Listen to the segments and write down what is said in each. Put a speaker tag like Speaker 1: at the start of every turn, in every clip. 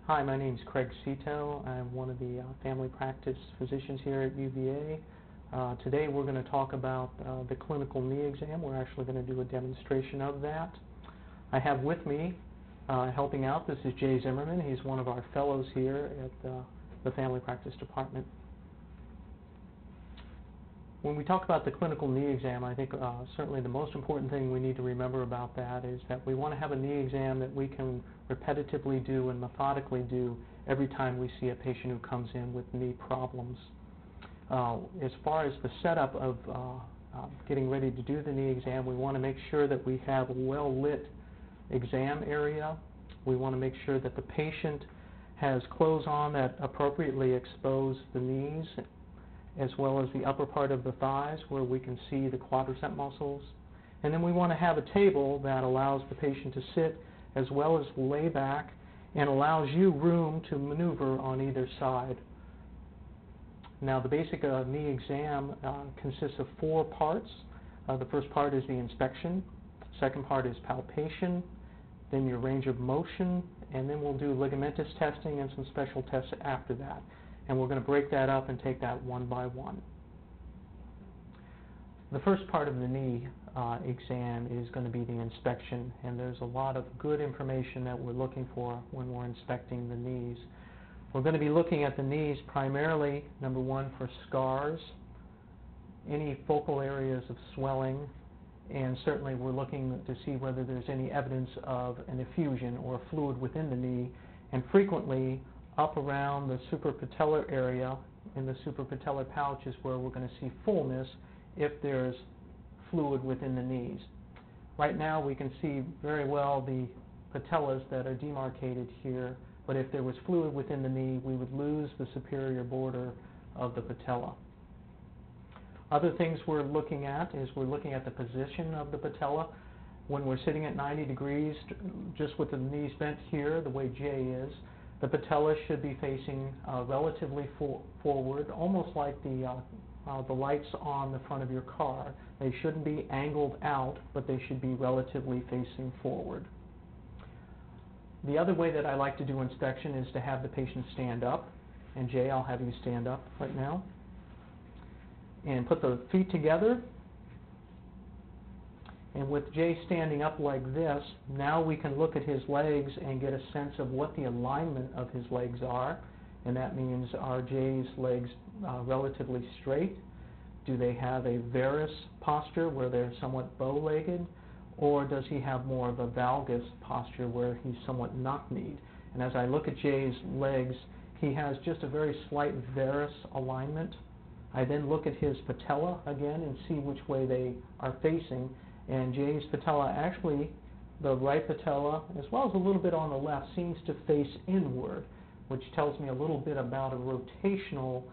Speaker 1: Hi, my name is Craig Cito. I'm one of the family practice physicians here at UVA. Today we're going to talk about the clinical knee exam. We're actually going to do a demonstration of that. I have with me, helping out, this is Jay Zimmerman. He's one of our fellows here at the family practice department. When we talk about the clinical knee exam, I think certainly the most important thing we need to remember about that is that we want to have a knee exam that we can repetitively do and methodically do every time we see a patient who comes in with knee problems. As far as the setup of getting ready to do the knee exam, we want to make sure that we have a well-lit exam area. We want to make sure that the patient has clothes on that appropriately expose the knees, as well as the upper part of the thighs where we can see the quadricep muscles. And then we want to have a table that allows the patient to sit as well as lay back and allows you room to maneuver on either side. Now the basic knee exam consists of 4 parts. The first part is the inspection, second part is palpation, then your range of motion, and then we'll do ligamentous testing and some special tests after that. And we're going to break that up and take that one by one. The first part of the knee exam is going to be the inspection, and there's a lot of good information that we're looking for when we're inspecting the knees. We're going to be looking at the knees primarily, number one, for scars, any focal areas of swelling, and certainly we're looking to see whether there's any evidence of an effusion or fluid within the knee, and frequently up around the suprapatellar area, in the suprapatellar pouch is where we're going to see fullness if there's fluid within the knees. Right now we can see very well the patellas that are demarcated here, but if there was fluid within the knee, we would lose the superior border of the patella. Other things we're looking at is we're looking at the position of the patella. When we're sitting at 90 degrees, just with the knees bent here, the way Jay is, the patella should be facing relatively forward, almost like the lights on the front of your car. They shouldn't be angled out, but they should be relatively facing forward. The other way that I like to do inspection is to have the patient stand up. And Jay, I'll have you stand up right now. And put the feet together. And with Jay standing up like this, now we can look at his legs and get a sense of what the alignment of his legs are. And that means, are Jay's legs relatively straight? Do they have a varus posture where they're somewhat bow-legged? Or does he have more of a valgus posture where he's somewhat knock-kneed? And as I look at Jay's legs, he has just a very slight varus alignment. I then look at his patella again and see which way they are facing. And Jay's patella, actually, the right patella, as well as a little bit on the left, seems to face inward, which tells me a little bit about a rotational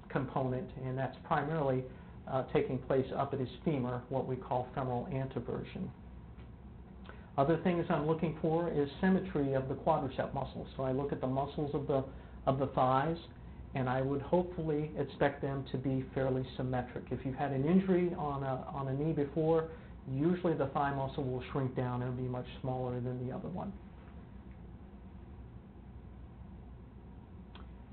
Speaker 1: component, and that's primarily taking place up at his femur, what we call femoral anteversion. Other things I'm looking for is symmetry of the quadricep muscles. So I look at the muscles of the thighs, and I would hopefully expect them to be fairly symmetric. If you've had an injury on a knee before, usually the thigh muscle will shrink down and be much smaller than the other one.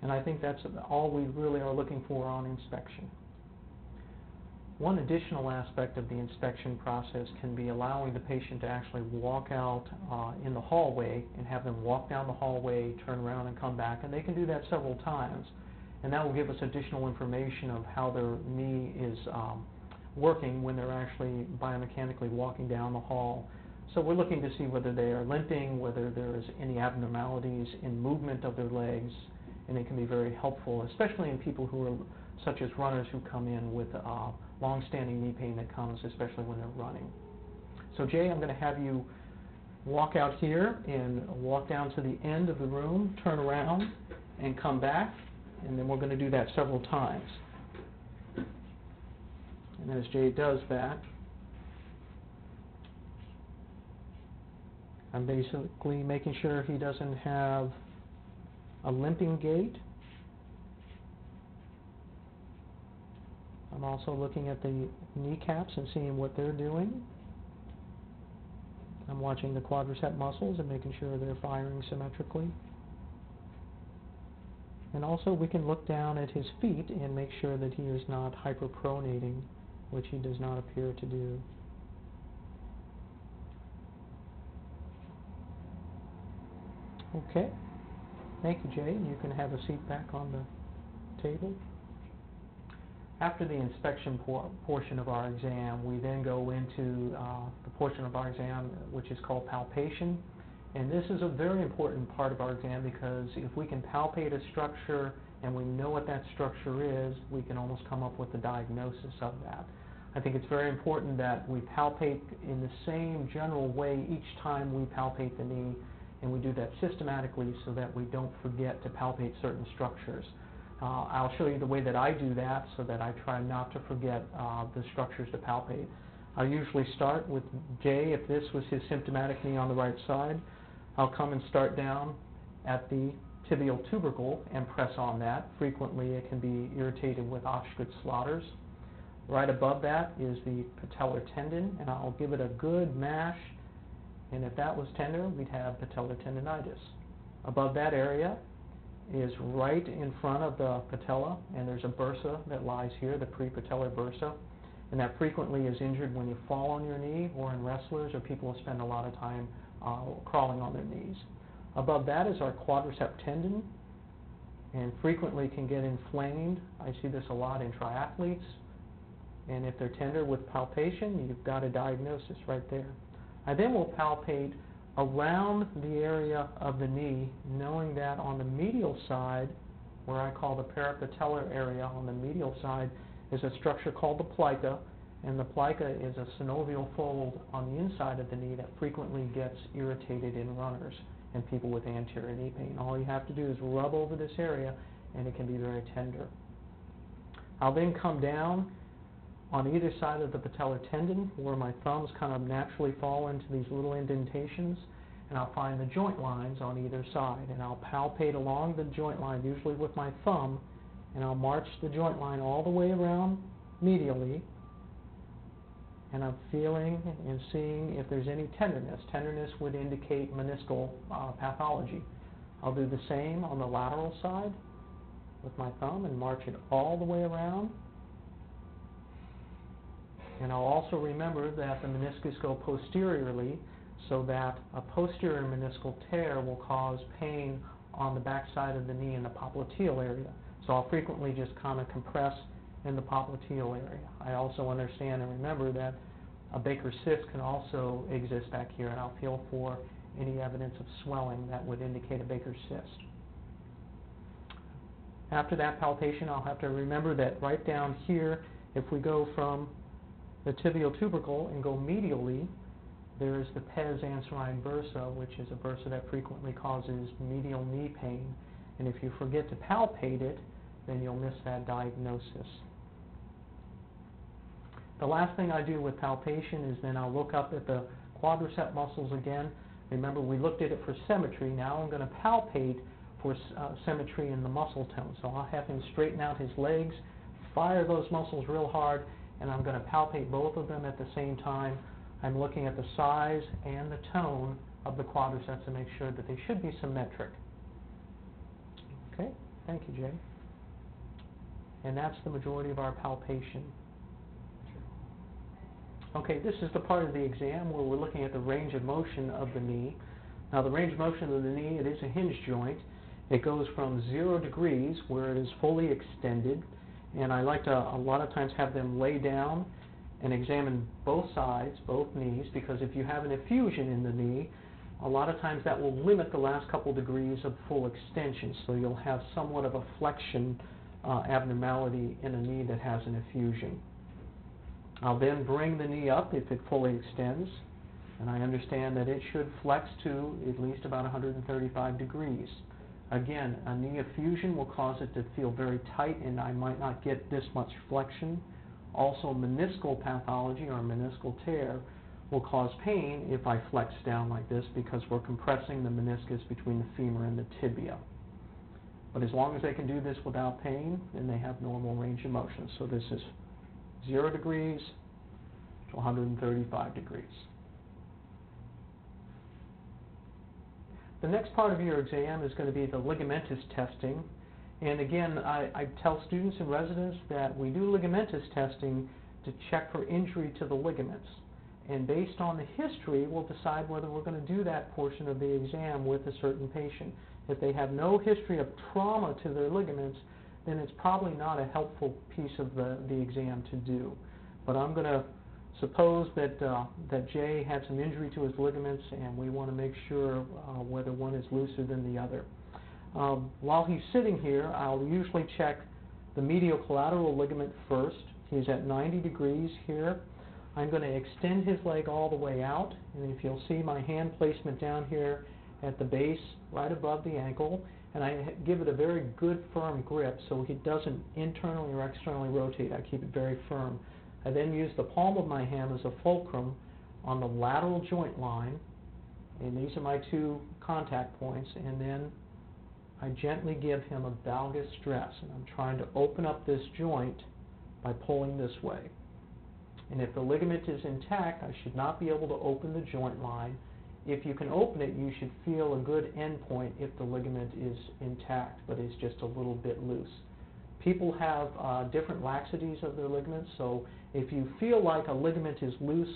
Speaker 1: And I think that's all we really are looking for on inspection. One additional aspect of the inspection process can be allowing the patient to actually walk out in the hallway and have them walk down the hallway, turn around and come back, and they can do that several times. And that will give us additional information of how their knee is working when they're actually biomechanically walking down the hall. So we're looking to see whether they are limping, whether there's any abnormalities in movement of their legs, and it can be very helpful, especially in people who are, such as runners who come in with long-standing knee pain that comes, especially when they're running. So Jay, I'm going to have you walk out here and walk down to the end of the room, turn around, and come back. And then we're going to do that several times. And as Jay does that, I'm basically making sure he doesn't have a limping gait. I'm also looking at the kneecaps and seeing what they're doing. I'm watching the quadricep muscles and making sure they're firing symmetrically. And also we can look down at his feet and make sure that he is not hyperpronating, which he does not appear to do. Okay. Thank you, Jay. You can have a seat back on the table. After the inspection portion of our exam, we then go into the portion of our exam which is called palpation. And this is a very important part of our exam because if we can palpate a structure and we know what that structure is, we can almost come up with a diagnosis of that. I think it's very important that we palpate in the same general way each time we palpate the knee, and we do that systematically so that we don't forget to palpate certain structures. I'll show you the way that I do that so that I try not to forget the structures to palpate. I usually start with Jay. If this was his symptomatic knee on the right side, I'll come and start down at the tibial tubercle and press on that. Frequently it can be irritated with Osgood-Schlatter's. Right above that is the patellar tendon, and I'll give it a good mash, and if that was tender, we'd have patellar tendonitis. Above that area is right in front of the patella, and there's a bursa that lies here, the prepatellar bursa, and that frequently is injured when you fall on your knee or in wrestlers or people who spend a lot of time crawling on their knees. Above that is our quadricep tendon, and frequently can get inflamed. I see this a lot in triathletes, and if they're tender with palpation, you've got a diagnosis right there. I then will palpate around the area of the knee, knowing that on the medial side, where I call the parapatellar area on the medial side, is a structure called the plica, and the plica is a synovial fold on the inside of the knee that frequently gets irritated in runners and people with anterior knee pain. All you have to do is rub over this area and it can be very tender. I'll then come down on either side of the patellar tendon where my thumbs kind of naturally fall into these little indentations, and I'll find the joint lines on either side, and I'll palpate along the joint line, usually with my thumb, and I'll march the joint line all the way around medially, and I'm feeling and seeing if there's any tenderness. Tenderness would indicate meniscal pathology. I'll do the same on the lateral side with my thumb and march it all the way around. And I'll also remember that the meniscus go posteriorly, so that a posterior meniscal tear will cause pain on the back side of the knee in the popliteal area. So I'll frequently just kind of compress in the popliteal area. I also understand and remember that a Baker's cyst can also exist back here, and I'll feel for any evidence of swelling that would indicate a Baker's cyst. After that palpation, I'll have to remember that right down here, if we go from the tibial tubercle and go medially, there is the pes anserine bursa, which is a bursa that frequently causes medial knee pain. And if you forget to palpate it, then you'll miss that diagnosis. The last thing I do with palpation is then I'll look up at the quadricep muscles again. Remember, we looked at it for symmetry. Now I'm going to palpate for symmetry in the muscle tone. So I'll have him straighten out his legs, fire those muscles real hard, and I'm going to palpate both of them at the same time. I'm looking at the size and the tone of the quadriceps to make sure that they should be symmetric. Okay, thank you, Jay. And that's the majority of our palpation. Okay, this is the part of the exam where we're looking at the range of motion of the knee. Now, the range of motion of the knee, it is a hinge joint. It goes from 0 degrees, where it is fully extended, and I like to a lot of times have them lay down and examine both sides, both knees, because if you have an effusion in the knee, a lot of times that will limit the last couple degrees of full extension, so you'll have somewhat of a flexion abnormality in a knee that has an effusion. I'll then bring the knee up if it fully extends, and I understand that it should flex to at least about 135 degrees. Again, a knee effusion will cause it to feel very tight, and I might not get this much flexion. Also, meniscal pathology or meniscal tear will cause pain if I flex down like this, because we're compressing the meniscus between the femur and the tibia. But as long as they can do this without pain, then they have normal range of motion. So this is 0 degrees to 135 degrees. The next part of your exam is going to be the ligamentous testing, And again, I tell students and residents that we do ligamentous testing to check for injury to the ligaments. And based on the history, we'll decide whether we're going to do that portion of the exam with a certain patient. If they have no history of trauma to their ligaments, then it's probably not a helpful piece of the exam to do. But I'm going to suppose that Jay had some injury to his ligaments, and we want to make sure whether one is looser than the other. While he's sitting here, I'll usually check the medial collateral ligament first. He's at 90 degrees here. I'm going to extend his leg all the way out, and if you'll see my hand placement down here at the base, right above the ankle, and I give it a very good firm grip so he doesn't internally or externally rotate. I keep it very firm. I then use the palm of my hand as a fulcrum on the lateral joint line, and these are my two contact points, and then I gently give him a valgus stress, and I'm trying to open up this joint by pulling this way. And if the ligament is intact, I should not be able to open the joint line. If you can open it, you should feel a good end point if the ligament is intact, but is just a little bit loose. People have different laxities of their ligaments, so if you feel like a ligament is loose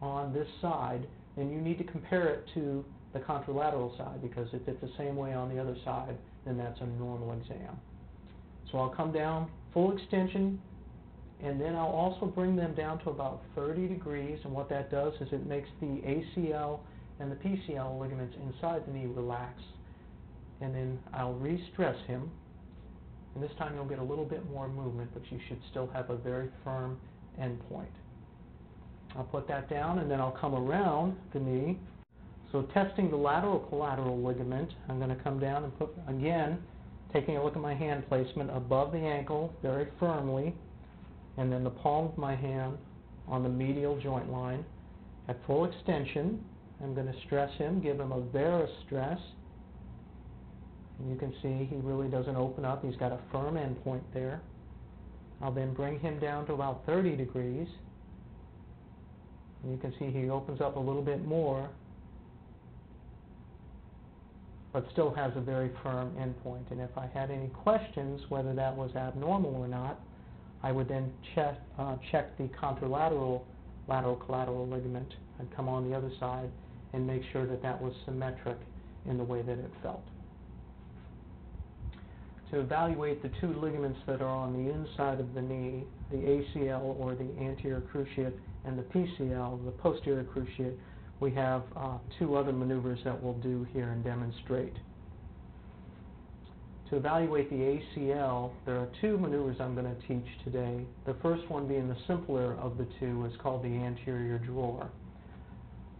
Speaker 1: on this side, then you need to compare it to the contralateral side, because if it's the same way on the other side, then that's a normal exam. So I'll come down, full extension, and then I'll also bring them down to about 30 degrees, and what that does is it makes the ACL and the PCL ligaments inside the knee relax. And then I'll re-stress him, and this time you'll get a little bit more movement, but you should still have a very firm end point. I'll put that down, and then I'll come around the knee. So testing the lateral collateral ligament, I'm going to come down and put, again, taking a look at my hand placement above the ankle very firmly, and then the palm of my hand on the medial joint line. At full extension, I'm going to stress him, give him a varus stress. And you can see he really doesn't open up. He's got a firm end point there. I'll then bring him down to about 30 degrees. And you can see he opens up a little bit more, but still has a very firm end point. And if I had any questions whether that was abnormal or not, I would then check the contralateral lateral collateral ligament. I'd come on the other side and make sure that that was symmetric in the way that it felt. To evaluate the two ligaments that are on the inside of the knee, the ACL or the anterior cruciate and the PCL, the posterior cruciate, we have two other maneuvers that we'll do here and demonstrate. To evaluate the ACL, there are two maneuvers I'm going to teach today. The first one being the simpler of the two is called the anterior drawer.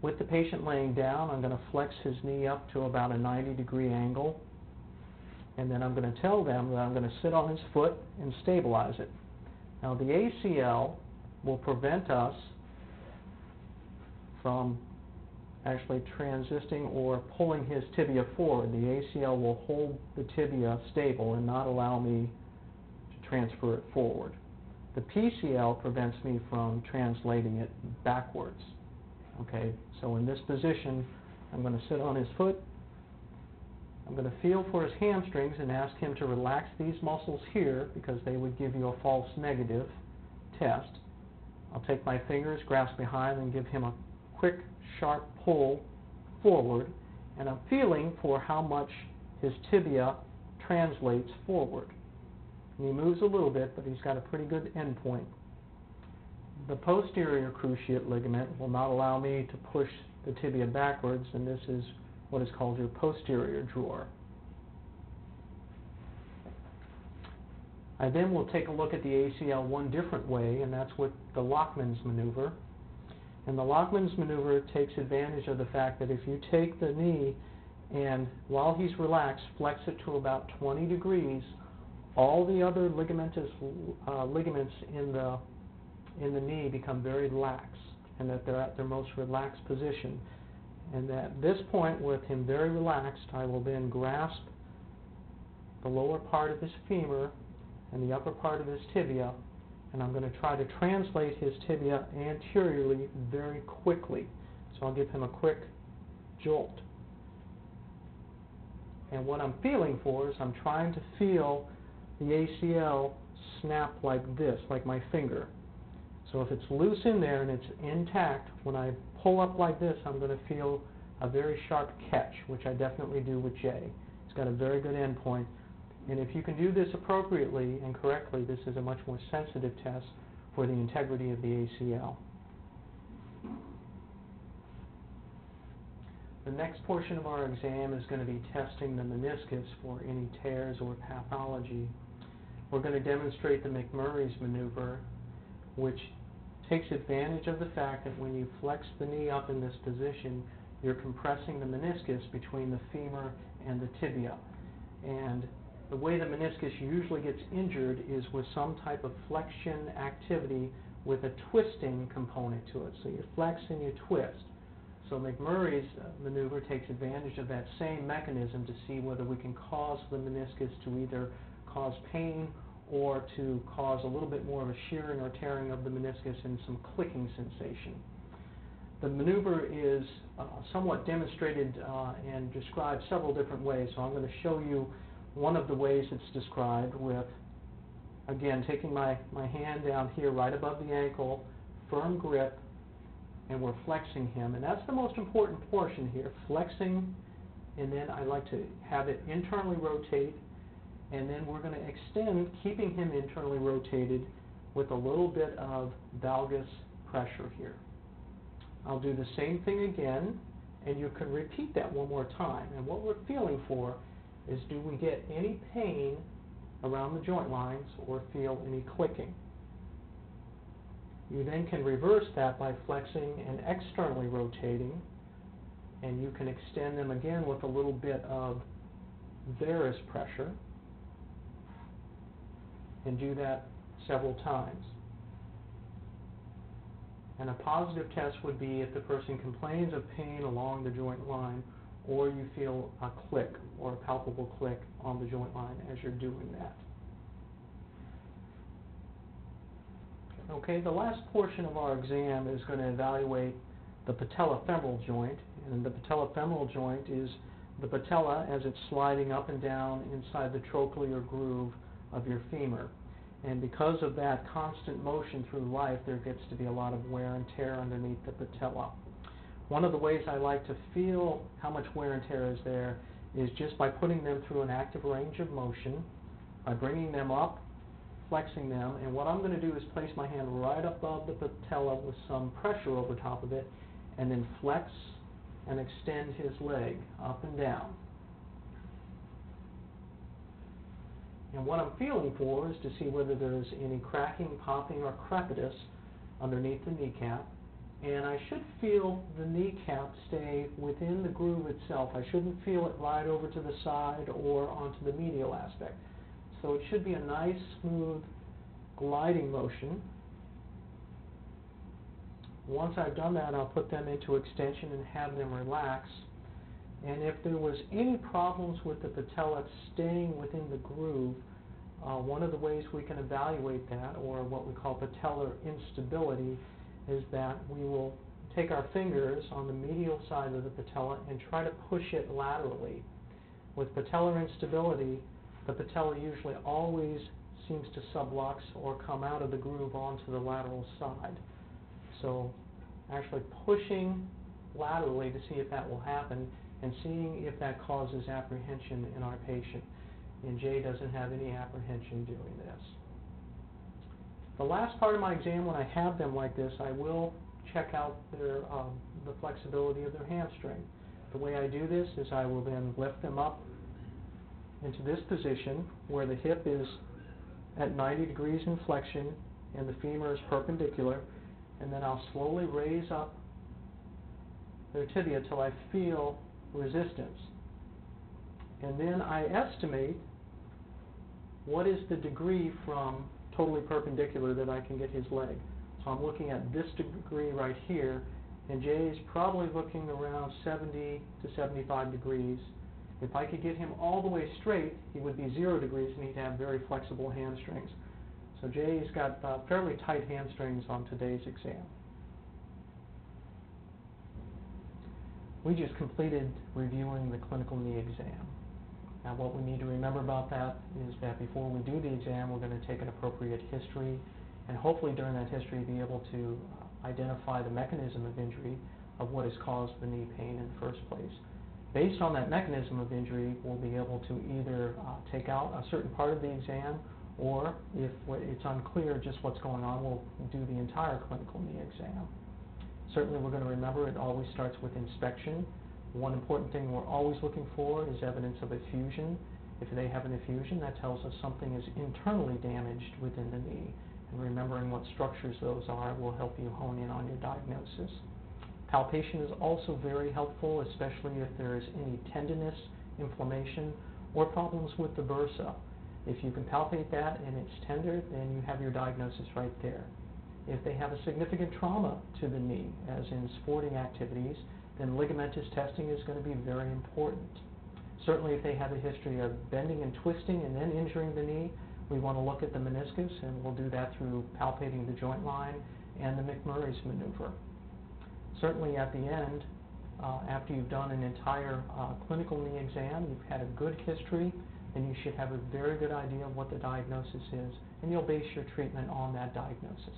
Speaker 1: With the patient laying down, I'm going to flex his knee up to about a 90-degree angle, and then I'm going to tell them that I'm going to sit on his foot and stabilize it. Now the ACL will prevent us from actually transisting or pulling his tibia forward. The ACL will hold the tibia stable and not allow me to transfer it forward. The PCL prevents me from translating it backwards. Okay, so in this position, I'm going to sit on his foot. I'm going to feel for his hamstrings and ask him to relax these muscles here, because they would give you a false negative test. I'll take my fingers, grasp behind, and give him a quick, sharp pull forward, and I'm feeling for how much his tibia translates forward. And he moves a little bit, but he's got a pretty good end point. The posterior cruciate ligament will not allow me to push the tibia backwards, and this is what is called your posterior drawer. I then will take a look at the ACL one different way, and that's with the Lockman's maneuver. And the Lockman's maneuver takes advantage of the fact that if you take the knee and, while he's relaxed, flex it to about 20 degrees, all the other ligaments in the knee become very lax, and that they're at their most relaxed position. And at this point, with him very relaxed, I will then grasp the lower part of his femur and the upper part of his tibia, and I'm going to try to translate his tibia anteriorly very quickly. So I'll give him a quick jolt. And what I'm feeling for is I'm trying to feel the ACL snap like this, like my finger. So if it's loose in there and it's intact, when I pull up like this, I'm going to feel a very sharp catch, which I definitely do with Jay. It's got a very good end point. And if you can do this appropriately and correctly, this is a much more sensitive test for the integrity of the ACL. The next portion of our exam is going to be testing the meniscus for any tears or pathology. We're going to demonstrate the MacMurrays maneuver, which takes advantage of the fact that when you flex the knee up in this position, you're compressing the meniscus between the femur and the tibia. And the way the meniscus usually gets injured is with some type of flexion activity with a twisting component to it. So you flex and you twist. So MacMurray's maneuver takes advantage of that same mechanism to see whether we can cause the meniscus to either cause pain or to cause a little bit more of a shearing or tearing of the meniscus and some clicking sensation. The maneuver is somewhat demonstrated and described several different ways, so I'm going to show you one of the ways it's described with, again, taking my hand down here right above the ankle, firm grip, and we're flexing him. And that's the most important portion here, flexing, and then I like to have it internally rotate, and then we're going to extend, keeping him internally rotated with a little bit of valgus pressure here. I'll do the same thing again, and you can repeat that one more time. And what we're feeling for is, do we get any pain around the joint lines or feel any clicking? You then can reverse that by flexing and externally rotating, and you can extend them again with a little bit of varus pressure, and do that several times. And a positive test would be if the person complains of pain along the joint line, or you feel a click or a palpable click on the joint line as you're doing that. Okay, the last portion of our exam is going to evaluate the patellofemoral joint, and the patellofemoral joint is the patella as it's sliding up and down inside the trochlear groove of your femur. And because of that constant motion through life, there gets to be a lot of wear and tear underneath the patella. One of the ways I like to feel how much wear and tear is there is just by putting them through an active range of motion, by bringing them up, flexing them, and what I'm going to do is place my hand right above the patella with some pressure over top of it, and then flex and extend his leg up and down. And what I'm feeling for is to see whether there's any cracking, popping, or crepitus underneath the kneecap. And I should feel the kneecap stay within the groove itself. I shouldn't feel it ride over to the side or onto the medial aspect. So it should be a nice, smooth, gliding motion. Once I've done that, I'll put them into extension and have them relax. And if there was any problems with the patella staying within the groove, one of the ways we can evaluate that, or what we call patellar instability, is that we will take our fingers on the medial side of the patella and try to push it laterally. With patellar instability, the patella usually always seems to sublux or come out of the groove onto the lateral side. So actually pushing laterally to see if that will happen, and seeing if that causes apprehension in our patient. And Jay doesn't have any apprehension doing this. The last part of my exam, when I have them like this, I will check out the flexibility of their hamstring. The way I do this is I will then lift them up into this position where the hip is at 90 degrees in flexion and the femur is perpendicular, and then I'll slowly raise up their tibia till I feel resistance. And then I estimate what is the degree from totally perpendicular that I can get his leg. So I'm looking at this degree right here, and Jay is probably looking around 70 to 75 degrees. If I could get him all the way straight, he would be 0 degrees and he'd have very flexible hamstrings. So Jay's got fairly tight hamstrings on today's exam. We just completed reviewing the clinical knee exam. Now what we need to remember about that is that before we do the exam, we're going to take an appropriate history, and hopefully during that history be able to identify the mechanism of injury of what has caused the knee pain in the first place. Based on that mechanism of injury, we'll be able to either take out a certain part of the exam, or if it's unclear just what's going on, we'll do the entire clinical knee exam. Certainly we're going to remember it always starts with inspection. One important thing we're always looking for is evidence of effusion. If they have an effusion, that tells us something is internally damaged within the knee. And remembering what structures those are will help you hone in on your diagnosis. Palpation is also very helpful, especially if there is any tenderness, inflammation, or problems with the bursa. If you can palpate that and it's tender, then you have your diagnosis right there. If they have a significant trauma to the knee, as in sporting activities, then ligamentous testing is going to be very important. Certainly if they have a history of bending and twisting and then injuring the knee, we want to look at the meniscus, and we'll do that through palpating the joint line and the MacMurrays maneuver. Certainly at the end, after you've done an entire clinical knee exam, you've had a good history, then you should have a very good idea of what the diagnosis is, and you'll base your treatment on that diagnosis.